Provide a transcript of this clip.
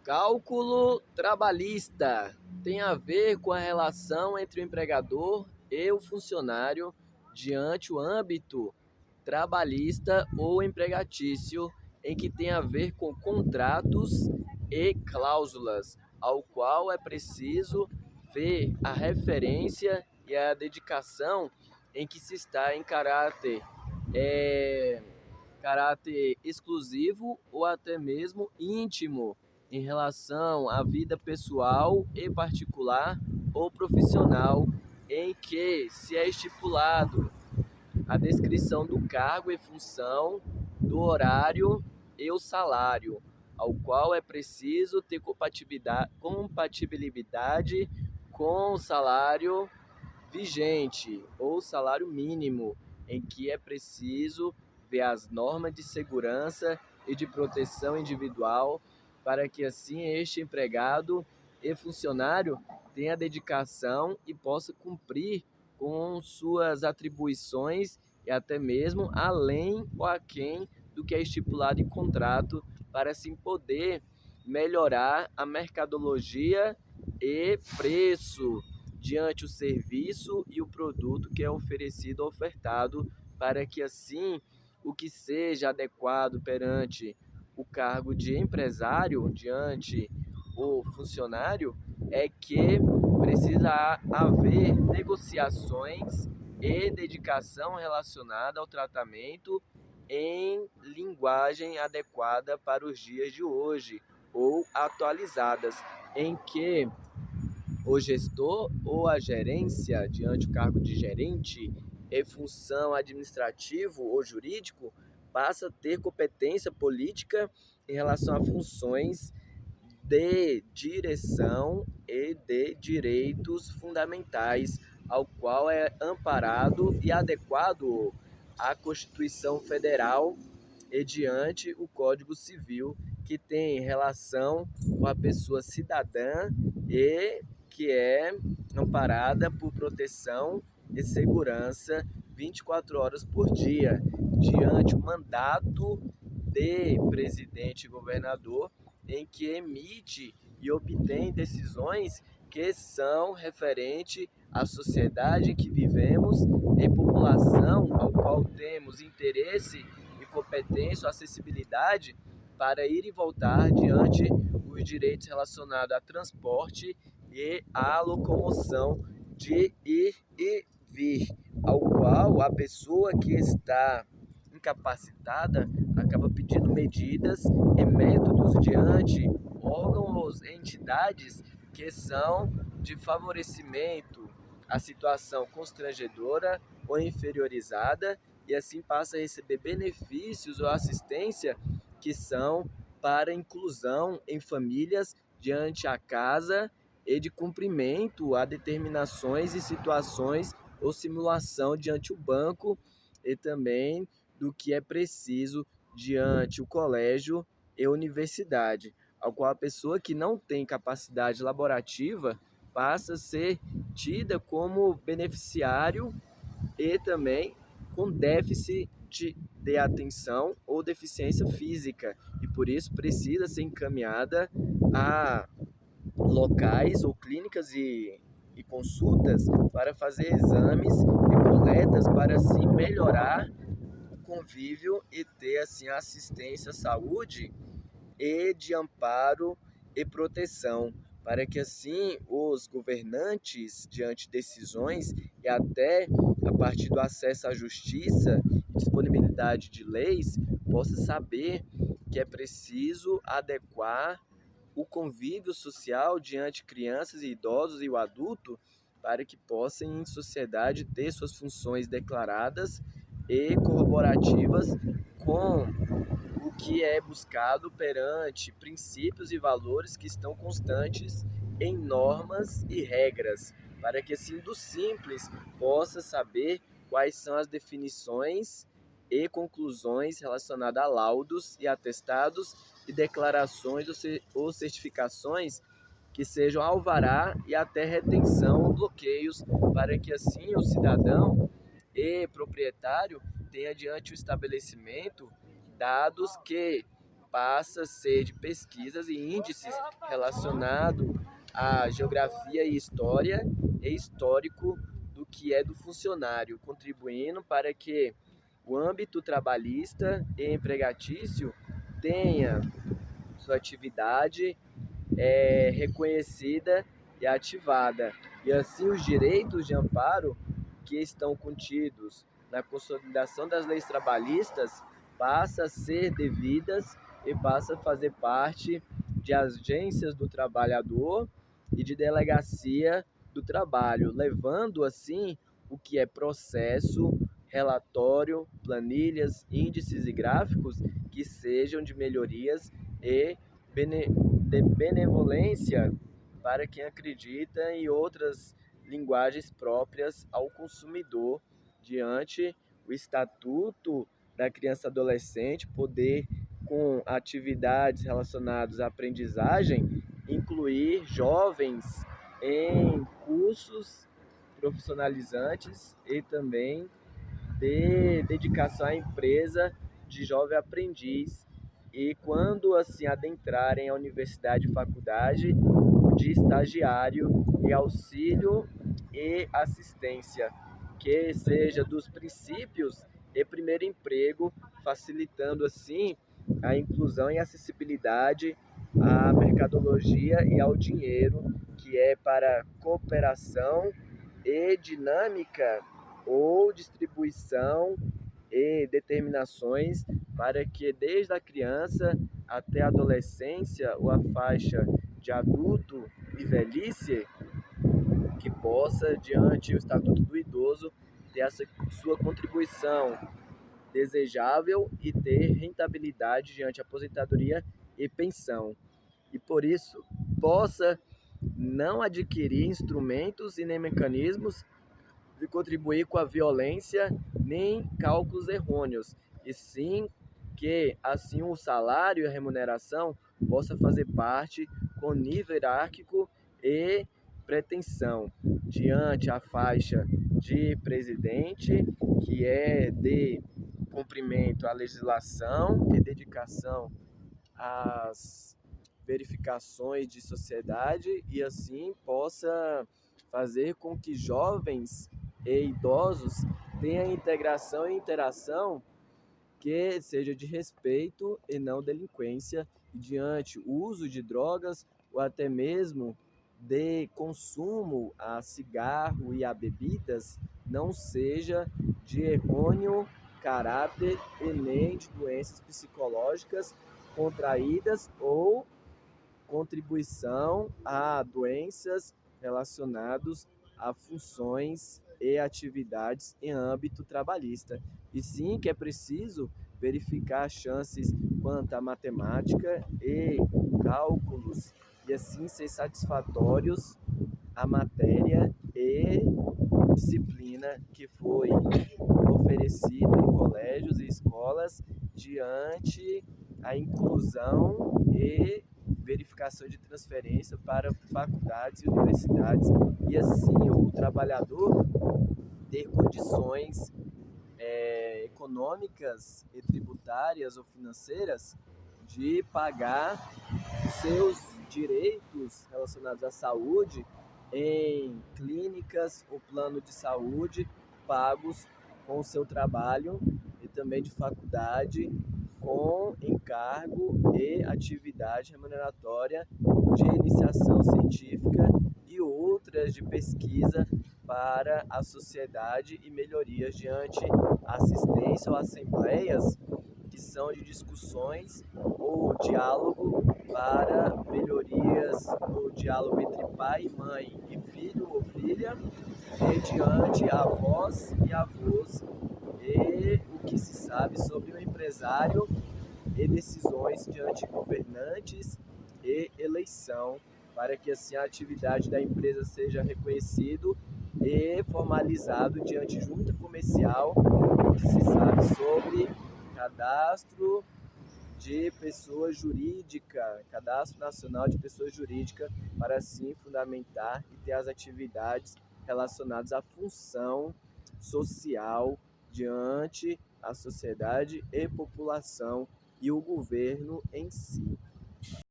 Cálculo trabalhista tem a ver com a relação entre o empregador e o funcionário diante o âmbito trabalhista ou empregatício, em que tem a ver com contratos e cláusulas, ao qual é preciso ver a referência e a dedicação em que se está em caráter exclusivo ou até mesmo íntimo em relação à vida pessoal e particular ou profissional, em que se é estipulado a descrição do cargo e função, do horário e o salário, ao qual é preciso ter compatibilidade com o salário vigente ou salário mínimo, em que é preciso ver as normas de segurança e de proteção individual para que assim este empregado e funcionário tenha dedicação e possa cumprir com suas atribuições e até mesmo além ou aquém do que é estipulado em contrato, para assim poder melhorar a mercadologia e preço diante o serviço e o produto que é oferecido ou ofertado, para que assim o que seja adequado perante o cargo de empresário diante o funcionário é que precisa haver negociações e dedicação relacionada ao tratamento em linguagem adequada para os dias de hoje ou atualizadas, em que o gestor ou a gerência, diante do cargo de gerente, em função administrativo ou jurídico, passa a ter competência política em relação a funções de direção e de direitos fundamentais, ao qual é amparado e adequado à Constituição Federal e diante o Código Civil, que tem relação com a pessoa cidadã e que é amparada por proteção e segurança 24 horas por dia, diante o mandato de presidente e governador, em que emite e obtém decisões que são referentes à sociedade em que vivemos, em população ao qual temos interesse e competência, acessibilidade para ir e voltar diante os direitos relacionados a transporte e à locomoção de ir e vir, ao qual a pessoa que está incapacitada acaba pedindo medidas e métodos diante órgãos e entidades que são de favorecimento à situação constrangedora ou inferiorizada, e assim passa a receber benefícios ou assistência que são para inclusão em famílias diante a casa e de cumprimento a determinações e situações ou simulação diante o banco, e também do que é preciso diante o colégio e universidade, ao qual a pessoa que não tem capacidade laborativa passa a ser tida como beneficiário e também com déficit de atenção ou deficiência física, e por isso precisa ser encaminhada a locais ou clínicas e consultas para fazer exames e coletas para assim melhorar o convívio e ter assim assistência à saúde e de amparo e proteção, para que assim os governantes, diante de decisões e até a partir do acesso à justiça e disponibilidade de leis, possa saber que é preciso adequar o convívio social diante crianças e idosos e o adulto, para que possam em sociedade ter suas funções declaradas e corroborativas com o que é buscado perante princípios e valores que estão constantes em normas e regras, para que assim do simples possa saber quais são as definições e conclusões relacionadas a laudos e atestados e declarações ou certificações que sejam alvará e até retenção ou bloqueios, para que assim o cidadão e proprietário tenha diante o estabelecimento dados que passa a ser de pesquisas e índices relacionados à geografia e história e histórico do que é do funcionário, contribuindo para que o âmbito trabalhista e empregatício tenha sua atividade reconhecida e ativada, e assim os direitos de amparo que estão contidos na consolidação das leis trabalhistas passam a ser devidas e passam a fazer parte de agências do trabalhador e de delegacia do trabalho, levando assim o que é processo, relatório, planilhas, índices e gráficos que sejam de melhorias e de benevolência para quem acredita em outras linguagens próprias ao consumidor, diante o Estatuto da Criança e Adolescente, poder, com atividades relacionadas à aprendizagem, incluir jovens em cursos profissionalizantes e também de dedicação à empresa de jovem aprendiz, e quando assim adentrarem a universidade e faculdade, de estagiário e auxílio e assistência, que seja dos princípios e primeiro emprego, facilitando assim a inclusão e acessibilidade à mercadologia e ao dinheiro, que é para cooperação e dinâmica ou distribuição e determinações para que desde a criança até a adolescência ou a faixa de adulto e velhice, que possa, diante do Estatuto do Idoso, ter essa sua contribuição desejável e ter rentabilidade diante a aposentadoria e pensão. E por isso, possa não adquirir instrumentos e nem mecanismos de contribuir com a violência nem cálculos errôneos, e sim que assim o salário e a remuneração possa fazer parte com nível hierárquico e pretensão diante a faixa de presidente, que é de cumprimento à legislação e dedicação às verificações de sociedade, e assim possa fazer com que jovens e idosos tenham integração e interação que seja de respeito e não delinquência, e diante o uso de drogas ou até mesmo de consumo a cigarro e a bebidas não seja de errôneo caráter e nem de doenças psicológicas contraídas ou contribuição a doenças relacionadas a funções e atividades em âmbito trabalhista. E sim que é preciso verificar as chances quanto à matemática e cálculos, e assim ser satisfatórios a matéria e disciplina que foi oferecida em colégios e escolas diante a inclusão e verificação de transferência para faculdades e universidades, e assim o trabalhador ter condições econômicas e tributárias ou financeiras de pagar seus direitos relacionados à saúde em clínicas ou plano de saúde pagos com o seu trabalho, e também de faculdade com encargo e atividade remuneratória de iniciação científica e outras de pesquisa para a sociedade e melhorias diante assistência ou assembleias que são de discussões ou diálogo para melhorias no diálogo entre pai e mãe e filho ou filha, mediante avós e avós, e o que se sabe sobre o empresário e decisões diante governantes e eleição, para que assim a atividade da empresa seja reconhecido e formalizado diante junta comercial, o que se sabe sobre cadastro de pessoa jurídica, cadastro nacional de pessoa jurídica, para assim fundamentar e ter as atividades relacionadas à função social diante a sociedade e população e o governo em si.